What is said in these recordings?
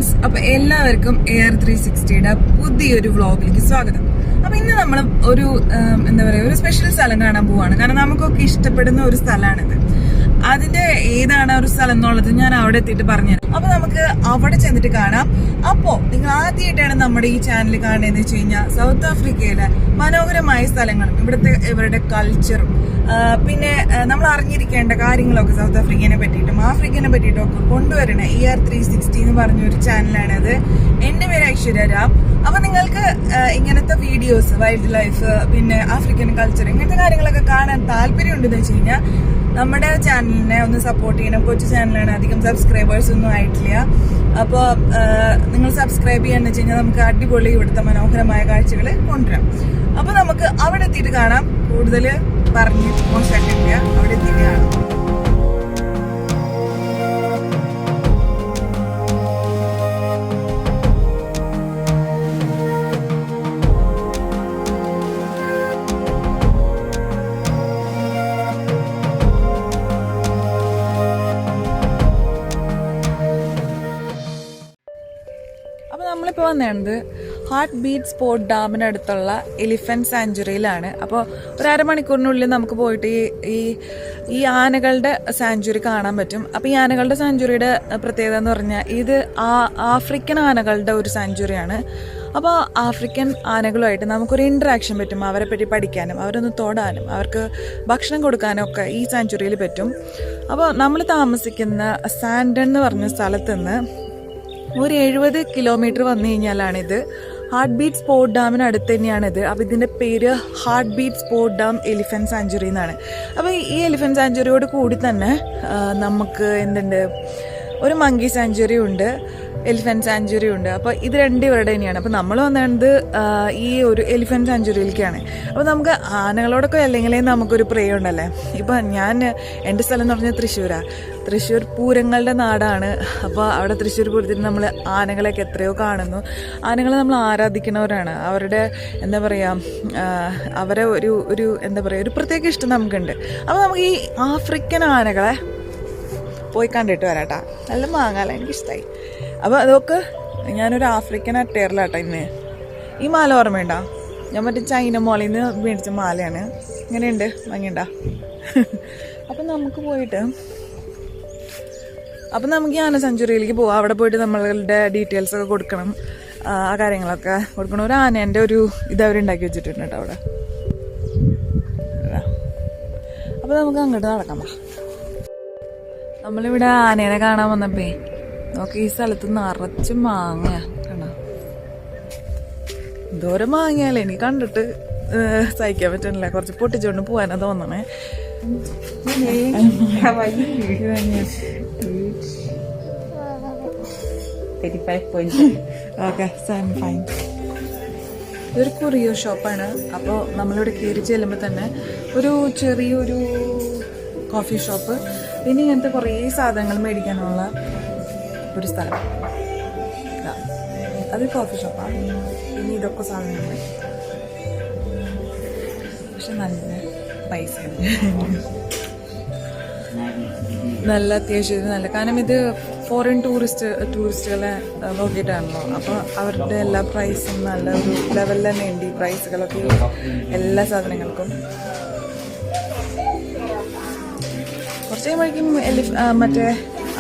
Friends, അപ്പൊ എല്ലാവർക്കും air 360യുടെ പുതിയൊരു വ്ളോഗിലേക്ക് സ്വാഗതം. അപ്പൊ ഇന്ന് നമ്മൾ ഒരു എന്താ പറയാ ഒരു സ്പെഷ്യൽ സ്ഥലം കാണാൻ പോവാണ്. കാരണം നമുക്കൊക്കെ ഇഷ്ടപ്പെടുന്ന ഒരു സ്ഥലമാണിത്. അതിന്റെ ഏതാണ് ഒരു സ്ഥലം എന്നുള്ളത് ഞാൻ അവിടെ എത്തിയിട്ട് പറഞ്ഞുതരാം. അപ്പൊ നമുക്ക് അവിടെ ചെന്നിട്ട് കാണാം. അപ്പോ നിങ്ങൾ ആദ്യമായിട്ടാണ് നമ്മുടെ ഈ ചാനൽ കാണുന്നതെന്ന് വെച്ച് കഴിഞ്ഞാൽ സൗത്ത് ആഫ്രിക്കയിലെ മനോഹരമായ സ്ഥലങ്ങളും ഇവരുടെ കൾച്ചറും പിന്നെ നമ്മൾ അറിഞ്ഞിരിക്കേണ്ട കാര്യങ്ങളൊക്കെ സൗത്ത് ആഫ്രിക്കനെ പറ്റിയിട്ടും ആഫ്രിക്കനെ പറ്റിയിട്ടും ഒക്കെ കൊണ്ടുവരുന്ന ER 360 എന്ന് പറഞ്ഞൊരു ചാനലാണിത്. എന്റെ പേര് ഐശ്വര്യ രാം. അപ്പൊ നിങ്ങൾക്ക് ഇങ്ങനത്തെ വീഡിയോസ്, വൈൽഡ് ലൈഫ്, പിന്നെ ആഫ്രിക്കൻ കൾച്ചർ, ഇങ്ങനത്തെ കാര്യങ്ങളൊക്കെ കാണാൻ താല്പര്യം ഉണ്ടെന്ന് വെച്ച് കഴിഞ്ഞാൽ നമ്മുടെ ചാനലിനെ ഒന്ന് സപ്പോർട്ട് ചെയ്യണം. കൊച്ചു ചാനലാണ്, അധികം സബ്സ്ക്രൈബേഴ്സ് ഒന്നും ആയിട്ടില്ല. അപ്പോൾ നിങ്ങൾ സബ്സ്ക്രൈബ് ചെയ്യാന്ന് വെച്ച് കഴിഞ്ഞാൽ നമുക്ക് അടിപൊളി ഇവിടുത്തെ മനോഹരമായ കാഴ്ചകൾ കൊണ്ടുവരാം. അപ്പൊ നമുക്ക് അവിടെ എത്തിയിട്ട് കാണാം. കൂടുതൽ പറഞ്ഞ് മോശമാക്കില്ല, അവിടെ എത്തിയിട്ട് കാണാം. നമ്മളിപ്പോൾ വന്നത് ഹാർട്ട് ബീറ്റ് സ്പോർട്ട് ഡാമിനടുത്തുള്ള എലിഫന്റ് സാഞ്ചുറിയിലാണ്. അപ്പോൾ ഒരു അരമണിക്കൂറിനുള്ളിൽ നമുക്ക് പോയിട്ട് ഈ ആനകളുടെ സാഞ്ചുറി കാണാൻ പറ്റും. അപ്പോൾ ഈ ആനകളുടെ സാഞ്ചുറിയുടെ പ്രത്യേകത എന്ന് പറഞ്ഞാൽ ഇത് ആഫ്രിക്കൻ ആനകളുടെ ഒരു സാഞ്ചുറിയാണ്. അപ്പോൾ ആഫ്രിക്കൻ ആനകളുമായിട്ട് നമുക്കൊരു ഇൻട്രാക്ഷൻ പറ്റും. അവരെ പറ്റി പഠിക്കാനും അവരൊന്ന് തൊടാനും അവർക്ക് ഭക്ഷണം കൊടുക്കാനും ഒക്കെ ഈ സാഞ്ചുറിയിൽ പറ്റും. അപ്പോൾ നമ്മൾ താമസിക്കുന്ന സാൻഡൺ എന്ന് പറഞ്ഞ സ്ഥലത്ത് നിന്ന് ഒരു 70 കിലോമീറ്റർ വന്നു കഴിഞ്ഞാലാണിത്. ഹാർട്ട് ബീറ്റ് സ്പോർട്ട് ഡാമിന് അടുത്ത് തന്നെയാണിത്. അപ്പോൾ ഇതിൻ്റെ പേര് heart beat sport dam elephant sanctuary എന്നാണ്. അപ്പോൾ ഈ എലിഫന്റ് സാഞ്ചുറിയോട് കൂടി തന്നെ നമുക്ക് എന്തുണ്ട്, ഒരു മങ്കി സാഞ്ചുറി ഉണ്ട്, എലിഫന്റ് സാഞ്ചുറി ഉണ്ട്. അപ്പോൾ ഇത് രണ്ടും ഇവരുടെ തന്നെയാണ്. അപ്പോൾ നമ്മൾ വന്നത് ഈ ഒരു എലിഫന്റ് സാഞ്ചുറിയിലേക്കാണ്. അപ്പോൾ നമുക്ക് ആനകളോടൊക്കെ അല്ലെങ്കിലേ നമുക്കൊരു പ്രിയം ഉണ്ടല്ലേ. ഇപ്പം എൻ്റെ സ്ഥലം എന്ന് പറഞ്ഞാൽ തൃശ്ശൂർ പൂരങ്ങളുടെ നാടാണ്. അപ്പോൾ അവിടെ തൃശ്ശൂർ പൂരത്തിൽ നമ്മൾ ആനകളെയൊക്കെ എത്രയോ കാണുന്നു. ആനകളെ നമ്മൾ ആരാധിക്കുന്നവരാണ്. അവരുടെ എന്താ പറയുക, അവരെ ഒരു എന്താ പറയുക, ഒരു പ്രത്യേക ഇഷ്ടം നമുക്കുണ്ട്. അപ്പോൾ നമുക്ക് ഈ ആഫ്രിക്കൻ ആനകളെ പോയി കണ്ടിട്ട് വരാട്ടാ. നല്ല മാങ്ങാല, എനിക്കിഷ്ടമായി. അപ്പോൾ അതൊക്കെ ഞാനൊരു ആഫ്രിക്കൻ അട്ടേറിലാട്ടോ ഇന്ന്. ഈ മാല ഓർമ്മയുണ്ടോ? ഞാൻ മറ്റേ ചൈന മോളിൽ നിന്ന് മേടിച്ച മാലയാണ്. ഇങ്ങനെയുണ്ട്, ഭംഗിയുണ്ടോ? അപ്പം നമുക്ക് പോയിട്ട് നമുക്ക് ഈ ആന സെഞ്ചുറിയിലേക്ക് പോവാം. അവിടെ പോയിട്ട് നമ്മളുടെ ഡീറ്റെയിൽസ് ഒക്കെ കൊടുക്കണം, ആ കാര്യങ്ങളൊക്കെ കൊടുക്കണം. ഒരു ആനേൻ്റെ ഒരു ഇതവരുണ്ടാക്കി വെച്ചിട്ടുണ്ട് കേട്ടോ അവിടെ. അപ്പോൾ നമുക്ക് അങ്ങോട്ട് നടക്കാം. നമ്മളിവിടെ ആനേനെ കാണാൻ വന്നപ്പോ നോക്കി ഈ സ്ഥലത്ത് നിറച്ച് മാങ്ങ കണ്ടോ. എന്തോരം മാങ്ങയല്ലേ, എനിക്ക് കണ്ടിട്ട് സഹിക്കാൻ പറ്റണില്ല. കുറച്ച് പൊട്ടിച്ചോണ്ട് പോവാനാ തോന്നണേ. ഇതൊരു കൊറിയോ ഷോപ്പാണ്. അപ്പോൾ നമ്മളിവിടെ കയറി ചെല്ലുമ്പോൾ തന്നെ ഒരു ചെറിയൊരു കോഫി ഷോപ്പ്, പിന്നെ ഇങ്ങനത്തെ കുറേ സാധനങ്ങൾ മേടിക്കാനുള്ള ഒരു സ്ഥലം. അത് കോഫി ഷോപ്പാണ്. പിന്നെ ഇതൊക്കെ സാധനങ്ങൾ, പക്ഷെ നല്ല പൈസയാണ്. നല്ല അത്യാവശ്യം നല്ല, കാരണം ഇത് ഫോറിൻ ടൂറിസ്റ്റുകളെ നോക്കിയിട്ടാണല്ലോ. അപ്പോൾ അവരുടെ എല്ലാ പ്രൈസും നല്ല ഒരു ലെവലിൽ തന്നെ ഉണ്ട്. ഈ പ്രൈസുകളൊക്കെ എല്ലാ സാധനങ്ങൾക്കും. കുറച്ച് കഴിയുമ്പോഴേക്കും മറ്റേ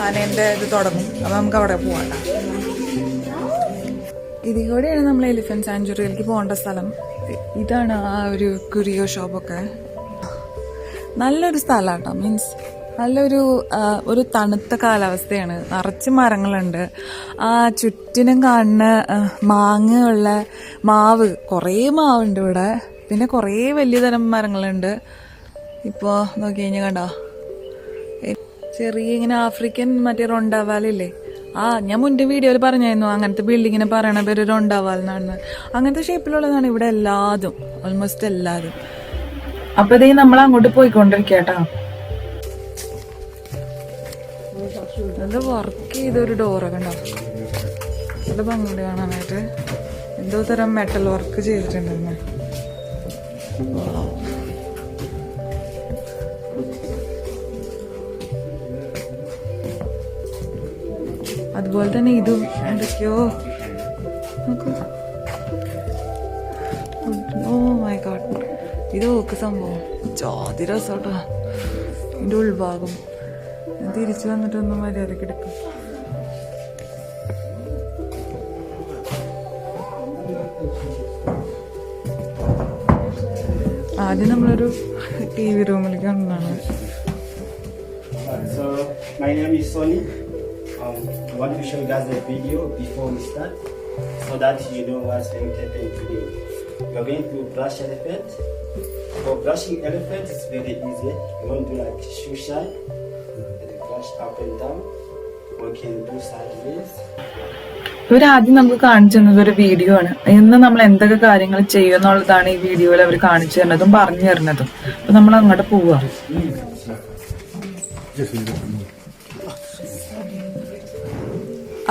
ആനേൻ്റെ ഇത് തുടങ്ങും. അപ്പോൾ നമുക്ക് അവിടെ പോകണ്ട. ഇതിൽ കൂടെയാണ് നമ്മൾ എലിഫന്റ് സാഞ്ചുറിയിലേക്ക് പോകേണ്ട സ്ഥലം. ഇതാണ് ആ ഒരു കുരിയോ ഷോപ്പൊക്കെ. നല്ലൊരു സ്ഥലമാണ് കേട്ടോ. മീൻസ് നല്ലൊരു തണുത്ത കാലാവസ്ഥയാണ്. നിറച്ച് മരങ്ങളുണ്ട്. ആ ചുറ്റിനും കാണുന്ന മാങ്ങയുള്ള മാവ്, കുറേ മാവുണ്ട് ഇവിടെ. പിന്നെ കുറേ വലിയ തരം മരങ്ങളുണ്ട്. ഇപ്പോൾ നോക്കി കഴിഞ്ഞാൽ കണ്ടോ, ചെറിയ ഇങ്ങനെ ആഫ്രിക്കൻ മറ്റേ റൊണ്ടാവാലില്ലേ, ഞാൻ മുന്നേ വീഡിയോയിൽ പറഞ്ഞായിരുന്നു അങ്ങനത്തെ ബിൽഡിങ്ങിനെ പറയണ പേര് റൊണ്ടാവാൽ എന്നാണ്. അങ്ങനത്തെ ഷേപ്പിലുള്ളതാണ് ഇവിടെ എല്ലാതും, ഓൾമോസ്റ്റ് എല്ലാതും. അപ്പൊ ഇതേ നമ്മൾ അങ്ങോട്ട് പോയിക്കൊണ്ടിരിക്കട്ടോ. എന്താ വർക്ക് ചെയ്തൊരു ഡോറൊക്കെ ഉണ്ടോ, നല്ല ഭംഗിയുണ്ട് കാണാനായിട്ട്. എന്തോ തരം മെറ്റൽ വർക്ക് ചെയ്തിട്ടുണ്ടെന്ന്. അതുപോലെ തന്നെ ഇതും എന്തൊക്കെയോ നോക്കൂ. ഓ മൈ ഗോഡ്, ഇത് നോക്ക് സംഭവം ജാതി രസോട്ടോ. ഇതിൻ്റെ ഉൾഭാഗം തിരിച്ചു വന്നിട്ടൊന്നും മര്യാദക്ക് എടുക്കും. ആദ്യം നമ്മളൊരു TV റൂമിലേക്ക് വന്നതാണ്. So my name is Sonny. I want to show you guys the video before we start, so that you know what's going to happen today. We are going to brush elephant. For brushing elephant, it's very easy. You want to like shoe shine, and brush up and down. We can do sideways. ഇവരാദ്യം നമുക്ക് കാണിച്ചു തന്നത് ഒരു video ആണ്. ഇന്ന് നമ്മൾ എന്തൊക്കെ കാര്യങ്ങൾ ചെയ്യും എന്നുള്ളതാണ് ഈ വീഡിയോയിൽ അവർ കാണിച്ചു തരുന്നതും പറഞ്ഞു തരുന്നതും. അപ്പൊ നമ്മൾ അങ്ങോട്ട് പോവാ.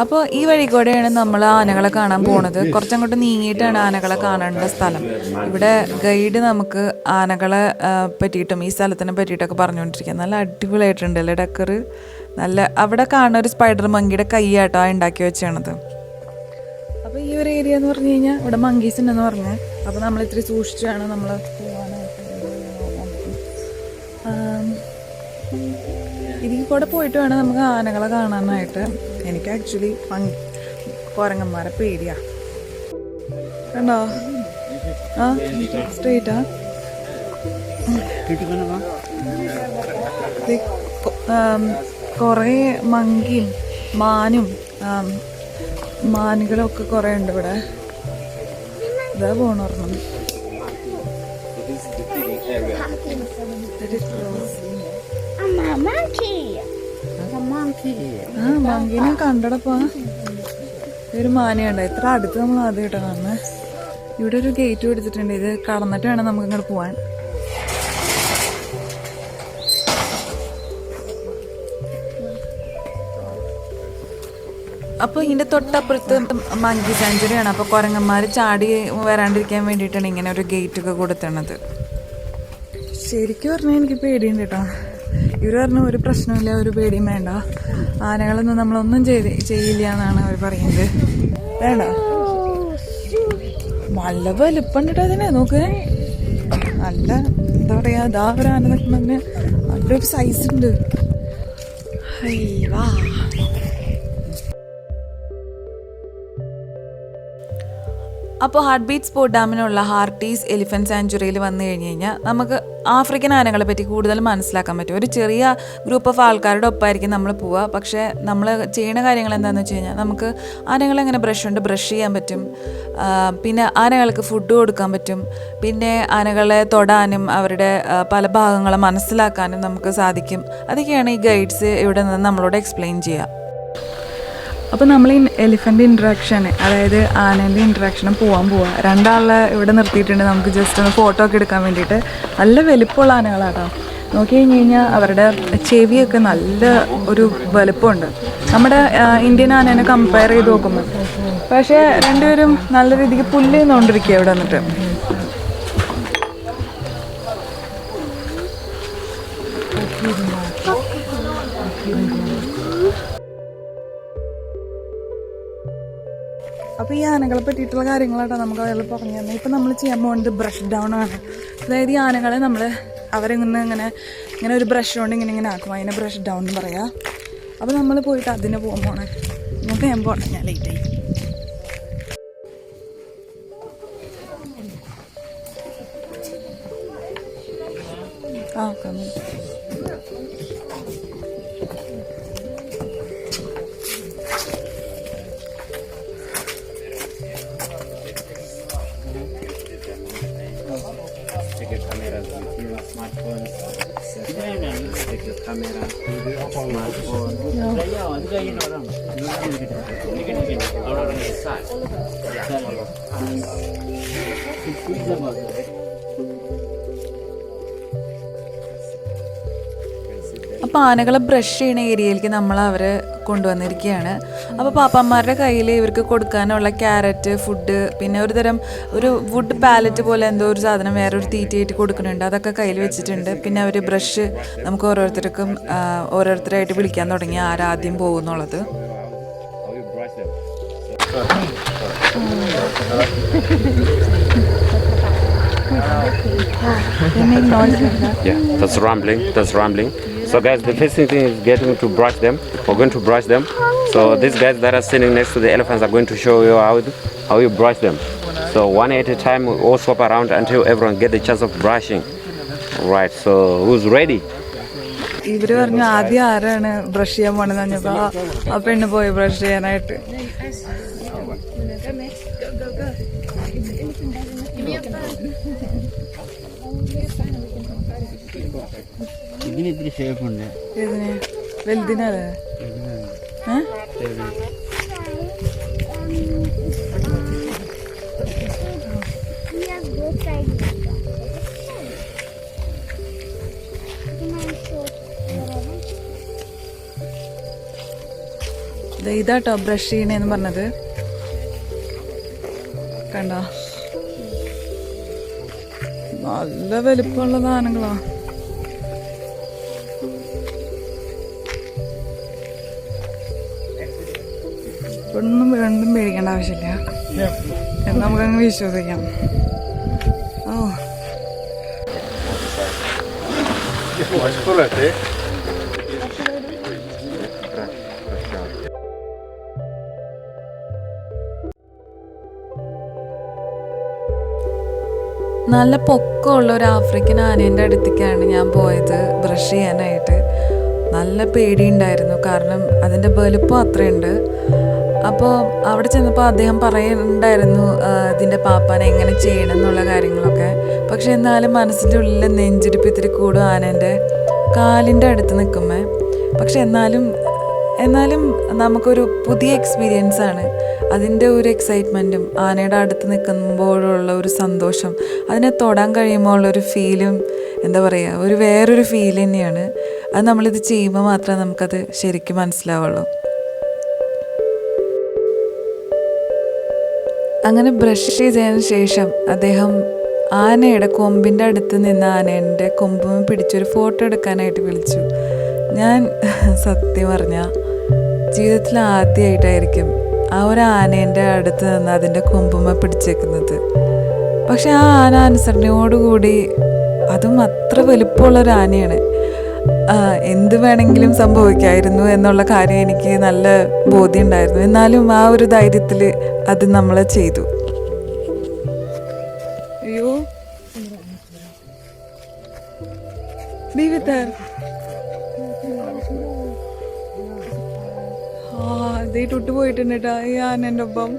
അപ്പോൾ ഈ വഴി കൂടെയാണ് നമ്മൾ ആനകളെ കാണാൻ പോണത്. കുറച്ചങ്ങോട്ട് നീങ്ങിയിട്ടാണ് ആനകളെ കാണേണ്ട സ്ഥലം. ഇവിടെ ഗൈഡ് നമുക്ക് ആനകളെ പറ്റിയിട്ടും ഈ സ്ഥലത്തിനെ പറ്റിയിട്ടൊക്കെ പറഞ്ഞുകൊണ്ടിരിക്കുക. നല്ല അടിപൊളിയായിട്ടുണ്ട് അല്ലേ ഡക്കർ. നല്ല അവിടെ കാണുന്ന ഒരു സ്പൈഡർ മങ്കിയുടെ കൈയാട്ടോ ഉണ്ടാക്കി വെച്ചാണത്. അപ്പോൾ ഈ ഒരു ഏരിയ എന്ന് പറഞ്ഞു കഴിഞ്ഞാൽ ഇവിടെ മങ്കീസ് ഉണ്ടെന്ന് പറഞ്ഞത്. അപ്പോൾ നമ്മൾ ഇത്തിരി സൂക്ഷിച്ചാണ് നമ്മൾ പോകാനായിട്ട്. ഇതിൽ കൂടെ പോയിട്ട് വേണം നമുക്ക് ആനകളെ കാണാനായിട്ട്. എനിക്ക് ആക്ച്വലി കുരങ്ങന്മാരെ പേടിയാ. കണ്ടോ? ആ സ്ട്രെയിറ്റാ. കുറേ മങ്കിയും മാനും മാനുകളൊക്കെ കുറേ ഉണ്ട് ഇവിടെ. ഇതാ പോണോർണം. ആ മങ്കീനെ കണ്ടടപ്പാ. ഒരു മാനയുണ്ട്. ഇത്ര അടുത്ത് നമ്മൾ ആദ്യമായിട്ടാണ് കാണുന്നത്. ഇവിടെ ഒരു ഗേറ്റ് പിടിച്ചിട്ടുണ്ട്. ഇത് കടന്നിട്ട് വേണം നമുക്ക് ഇങ്ങോട്ട് പോവാൻ. അപ്പോൾ ഇതിൻ്റെ തൊട്ടപ്പുറത്ത് മങ്കി സാഞ്ചുറിയാണ്. അപ്പോൾ കുരങ്ങന്മാർ ചാടി വരാണ്ടിരിക്കാൻ വേണ്ടിയിട്ടാണ് ഇങ്ങനെ ഒരു ഗേറ്റൊക്കെ കൊടുത്തണത്. ശരിക്കും പറഞ്ഞാൽ എനിക്ക് പേടിയുണ്ട് കേട്ടോ. ഇവർ പറഞ്ഞ ഒരു പ്രശ്നമില്ല, ഒരു പേടിയും വേണ്ട, ആനകളൊന്നും നമ്മളൊന്നും ചെയ്യില്ല എന്നാണ് അവർ പറയുന്നത്. വേണ്ട, നല്ല വലുപ്പുണ്ടിട്ട് അതിനെ നോക്ക്. നല്ല എന്താ പറയുക, ഇതാ ഒരു ആന നിൽക്കുന്നതിന് നല്ലൊരു സൈസ് ഉണ്ട്. വാ. അപ്പോൾ ഹാർട്ട് ബീറ്റ് സ്പോർട്ട് ഡാമിനുള്ള ഹാർട്ടീസ് എലിഫൻറ്റ് സാഞ്ചുറിയിൽ വന്നു കഴിഞ്ഞ് കഴിഞ്ഞാൽ നമുക്ക് ആഫ്രിക്കൻ ആനകളെ പറ്റി കൂടുതൽ മനസ്സിലാക്കാൻ പറ്റും. ഒരു ചെറിയ ഗ്രൂപ്പ് ഓഫ് ആൾക്കാരുടെ ഒപ്പമായിരിക്കും നമ്മൾ പോവുക. പക്ഷേ നമ്മൾ ചെയ്യുന്ന കാര്യങ്ങൾ എന്താണെന്ന് വെച്ച് കഴിഞ്ഞാൽ നമുക്ക് ആനകളെങ്ങനെ ബ്രഷ് കൊണ്ട് ബ്രഷ് ചെയ്യാൻ പറ്റും, പിന്നെ ആനകൾക്ക് ഫുഡ് കൊടുക്കാൻ പറ്റും, പിന്നെ ആനകളെ തൊടാനും അവരുടെ പല ഭാഗങ്ങളെ മനസ്സിലാക്കാനും നമുക്ക് സാധിക്കും. അതൊക്കെയാണ് ഈ ഗൈഡ്സ് ഇവിടെ നിന്ന് നമ്മളോട് എക്സ്പ്ലെയിൻ ചെയ്യുക. അപ്പോൾ നമ്മൾ ഈ എലിഫൻ്റ് ഇൻട്രാക്ഷന്, അതായത് ആനേൻ്റെ ഇൻട്രാക്ഷനും പോവാ. രണ്ടാളെ ഇവിടെ നിർത്തിയിട്ടുണ്ട് നമുക്ക് ജസ്റ്റ് ഒന്ന് ഫോട്ടോ ഒക്കെ എടുക്കാൻ വേണ്ടിയിട്ട്. നല്ല വലിപ്പമുള്ള ആനകളാട്ടോ. നോക്കി കഴിഞ്ഞ് കഴിഞ്ഞാൽ അവരുടെ ചെവിയൊക്കെ നല്ല ഒരു വലുപ്പമുണ്ട് നമ്മുടെ ഇന്ത്യൻ ആനേനെ കമ്പയർ ചെയ്ത് നോക്കുമ്പോൾ. പക്ഷേ രണ്ടുപേരും നല്ല രീതിക്ക് പുല്ല് ചെയ്യുന്നോണ്ടിരിക്കുക ഇവിടെ വന്നിട്ട്. അപ്പോൾ ഈ ആനകളെ പറ്റിയിട്ടുള്ള കാര്യങ്ങളാട്ടോ നമുക്ക് അയാൾ പറഞ്ഞു തന്നെ. ഇപ്പം നമ്മൾ ചെയ്യാൻ പോകുന്നത് ബ്രഷ് ഡൗൺ ആണ്. അതായത് ഈ ആനകളെ നമ്മൾ ഇങ്ങനെ ഒരു ബ്രഷ് കൊണ്ട് ഇങ്ങനെ ആക്കും. അതിനെ ബ്രഷ് ഡൗൺ എന്ന് പറയാം. അപ്പോൾ നമ്മൾ പോയിട്ട് അതിന് പോകാൻ പോണേ. നമുക്ക് ഞാൻ പോകണം, ഞാൻ ലേറ്റായി. Take your camera with your smartphone. Take your camera, smartphone. അപ്പോൾ ആനകളെ ബ്രഷ് ചെയ്യുന്ന ഏരിയയിലേക്ക് നമ്മൾ അവരെ കൊണ്ടുവന്നിരിക്കുകയാണ്. അപ്പോൾ പാപ്പന്മാരുടെ കയ്യിൽ ഇവർക്ക് കൊടുക്കാനുള്ള ക്യാരറ്റ് ഫുഡ്, പിന്നെ ഒരു വുഡ് പാലറ്റ് പോലെ എന്തോ ഒരു സാധനം വേറൊരു തീറ്റയായിട്ട് കൊടുക്കുന്നുണ്ട്. അതൊക്കെ കയ്യിൽ വെച്ചിട്ടുണ്ട്. പിന്നെ അവർ ബ്രഷ് നമുക്ക് ഓരോരുത്തരായിട്ട് വിളിക്കാൻ തുടങ്ങി ആരാദ്യം പോകുന്നുള്ളത്. They make noise like that. Yeah, that's rumbling. That's rumbling. So guys, the first thing is getting to brush them. We're going to brush them. So these guys that are sitting next to the elephants are going to show you how you brush them. So one at a time, we all swap around until everyone get the chance of brushing. Right. So who's ready? ഇവര് പറഞ്ഞു ആദ്യം ആരാണ് brush ചെയ്യാൻ പോണെന്ന് പറഞ്ഞപ്പോ ആ പെണ്ണ് പോയി ബ്രഷ് ചെയ്യാനായിട്ട്. ഇതിന് വലുതിനല്ലേ? ഇതാട്ടോ ബ്രഷ് ചെയ്യണേന്ന് പറഞ്ഞത്. കണ്ടോ, നല്ല വലിപ്പമുള്ള സാധനങ്ങളാ. ഒന്നും രണ്ടും പേടിക്കേണ്ട ആവശ്യമില്ല, എന്ന് നമുക്കങ്ങ് വിശ്വസിക്കാം. ഓ നല്ല പൊക്കമുള്ള ഒരു ആഫ്രിക്കൻ ആനേൻ്റെ അടുത്തേക്കാണ് ഞാൻ പോയത് ബ്രഷ് ചെയ്യാനായിട്ട്. നല്ല പേടിയുണ്ടായിരുന്നു, കാരണം അതിൻ്റെ വലുപ്പം അത്രയുണ്ട്. അപ്പോൾ അവിടെ ചെന്നപ്പോൾ അദ്ദേഹം പറയുന്നുണ്ടായിരുന്നു ഇതിൻ്റെ പാപ്പാനെ എങ്ങനെ ചെയ്യണം എന്നുള്ള കാര്യങ്ങളൊക്കെ. പക്ഷെ എന്നാലും മനസ്സിൻ്റെ ഉള്ളിൽ നെഞ്ചിടിപ്പ് ഇത്തിരി കൂടും ആനേൻ്റെ കാലിൻ്റെ അടുത്ത് നിൽക്കുമ്പോൾ. പക്ഷെ എന്നാലും നമുക്കൊരു പുതിയ എക്സ്പീരിയൻസ് ആണ്. അതിൻ്റെ ഒരു എക്സൈറ്റ്മെൻറ്റും ആനയുടെ അടുത്ത് നിൽക്കുമ്പോഴുള്ള ഒരു സന്തോഷം, അതിനെ തൊടാൻ കഴിയുമ്പോൾ ഉള്ളൊരു ഫീലും എന്താ പറയുക, ഒരു വേറൊരു ഫീൽ തന്നെയാണ്. അത് നമ്മളിത് ചെയ്യുമ്പോൾ മാത്രമേ നമുക്കത് ശരിക്കും മനസ്സിലാവുള്ളൂ. അങ്ങനെ ബ്രഷ് ചെയ്തതിന് ശേഷം അദ്ദേഹം ആനയുടെ കൊമ്പിൻ്റെ അടുത്ത് നിന്ന് ആനേൻ്റെ കൊമ്പും പിടിച്ചൊരു ഫോട്ടോ എടുക്കാനായിട്ട് വിളിച്ചു. ഞാൻ സത്യം പറഞ്ഞാൽ ജീവിതത്തിൽ ആദ്യമായിട്ടായിരിക്കും ആ ഒരു ആനേൻ്റെ അടുത്ത് നിന്ന് അതിൻ്റെ കൊമ്പുമ്മ പിടിച്ചേക്കുന്നത്. പക്ഷെ ആ ആന അനുസരണയോടുകൂടി, അതും അത്ര വലുപ്പമുള്ളൊരു ആനയാണ്, എന്ത് വേണമെങ്കിലും സംഭവിക്കായിരുന്നു എന്നുള്ള കാര്യം എനിക്ക് നല്ല ബോധ്യം ഉണ്ടായിരുന്നു. എന്നാലും ആ ഒരു ധൈര്യത്തിൽ അത് നമ്മൾ ചെയ്തു. അയ്യോ ടുട്ടു പോയിട്ടുണ്ട് കേട്ടോ ഈ ആനേൻ്റെ ഒപ്പം.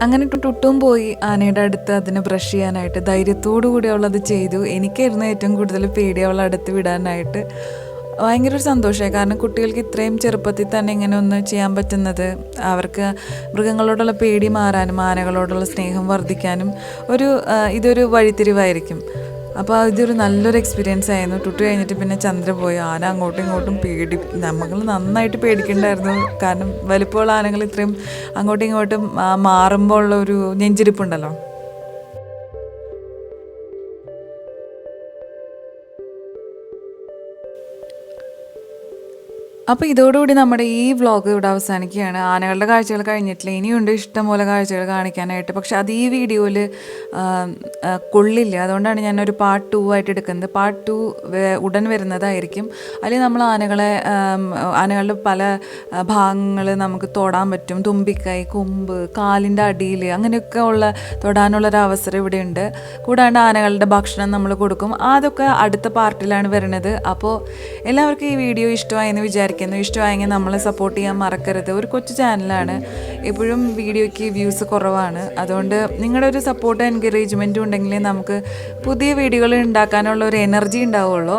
അങ്ങനെ ടുട്ടും പോയി ആനയുടെ അടുത്ത് അതിനെ ബ്രഷ് ചെയ്യാനായിട്ട് ധൈര്യത്തോടു കൂടി അവളത് ചെയ്തു. എനിക്കായിരുന്നു ഏറ്റവും കൂടുതൽ പേടി അവളെ അടുത്ത് വിടാനായിട്ട്. ഭയങ്കര ഒരു സന്തോഷമായി, കാരണം കുട്ടികൾക്ക് ഇത്രയും ചെറുപ്പത്തിൽ തന്നെ ഇങ്ങനെ ഒന്ന് ചെയ്യാൻ പറ്റുന്നത് അവർക്ക് മൃഗങ്ങളോടുള്ള പേടി മാറാനും ആനകളോടുള്ള സ്നേഹം വർദ്ധിക്കാനും ഇതൊരു വഴിത്തിരിവായിരിക്കും. അപ്പോൾ ഇതൊരു നല്ലൊരു എക്സ്പീരിയൻസ് ആയിരുന്നു. ടുട്ടു കഴിഞ്ഞിട്ട് പിന്നെ ചന്ദ്ര പോയി. ആന അങ്ങോട്ടും ഇങ്ങോട്ടും നമ്മൾ നന്നായിട്ട് പേടിക്കണ്ടായിരുന്നു, കാരണം വലിപ്പമുള്ള ആനകൾ ഇത്രയും അങ്ങോട്ടും ഇങ്ങോട്ടും മാറുമ്പോൾ ഉള്ള ഒരു നെഞ്ചിരിപ്പുണ്ടല്ലോ. അപ്പോൾ ഇതോടുകൂടി നമ്മുടെ ഈ വ്ളോഗ് ഇവിടെ അവസാനിക്കുകയാണ്. ആനകളുടെ കാഴ്ചകൾ കഴിഞ്ഞിട്ടില്ല, ഇനിയുണ്ട് ഇഷ്ടംപോലെ കാഴ്ചകൾ കാണിക്കാനായിട്ട്. പക്ഷെ അത് ഈ വീഡിയോയിൽ കൊള്ളില്ല. അതുകൊണ്ടാണ് ഞാനൊരു പാർട്ട് 2 ആയിട്ട് എടുക്കുന്നത്. പാർട്ട് 2 ഉടൻ വരുന്നതായിരിക്കും. അല്ലെങ്കിൽ നമ്മൾ ആനകളുടെ പല ഭാഗങ്ങൾ നമുക്ക് തൊടാൻ പറ്റും. തുമ്പിക്കൈ, കൊമ്പ്, കാലിൻ്റെ അടിയിൽ, അങ്ങനെയൊക്കെ തൊടാനുള്ളൊരു അവസരം ഇവിടെ ഉണ്ട്. കൂടാണ്ട് ആനകളുടെ ഭക്ഷണം നമ്മൾ കൊടുക്കും. അതൊക്കെ അടുത്ത പാർട്ടിലാണ് വരുന്നത്. അപ്പോൾ എല്ലാവർക്കും ഈ വീഡിയോ ഇഷ്ടമായെന്ന് വിചാരിക്കുന്നു. ഇഷ്ടമായെങ്കിൽ നമ്മളെ സപ്പോർട്ട് ചെയ്യാൻ മറക്കരുത്. ഒരു കൊച്ചു ചാനലാണ്, എപ്പോഴും വീഡിയോയ്ക്ക് വ്യൂസ് കുറവാണ്. അതുകൊണ്ട് നിങ്ങളുടെ ഒരു സപ്പോർട്ട് എൻകറേജ്മെൻറ്റും ഉണ്ടെങ്കിലേ നമുക്ക് പുതിയ വീഡിയോകൾ ഉണ്ടാക്കാനുള്ള ഒരു എനർജി ഉണ്ടാവുള്ളൂ.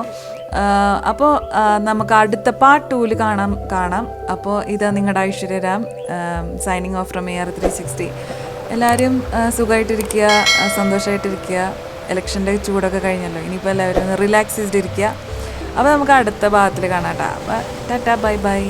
അപ്പോൾ നമുക്ക് അടുത്ത പാർട്ട് 2 കാണാം. അപ്പോൾ ഇതാ നിങ്ങളുടെ ഐശ്വര്യരാം സൈനിങ് ഓഫ് ഫ്രം AR360. എല്ലാവരും സുഖമായിട്ടിരിക്കുക, സന്തോഷമായിട്ടിരിക്കുക. ഇലക്ഷൻ്റെ ചൂടൊക്കെ കഴിഞ്ഞല്ലോ, ഇനിയിപ്പോൾ എല്ലാവരും റിലാക്സ് ചെയ്തിരിക്കുക. അപ്പോൾ നമുക്ക് അടുത്ത ഭാഗത്തിൽ കാണാം കേട്ടോ. അപ്പോൾ ടാറ്റാ, ബൈ ബൈ.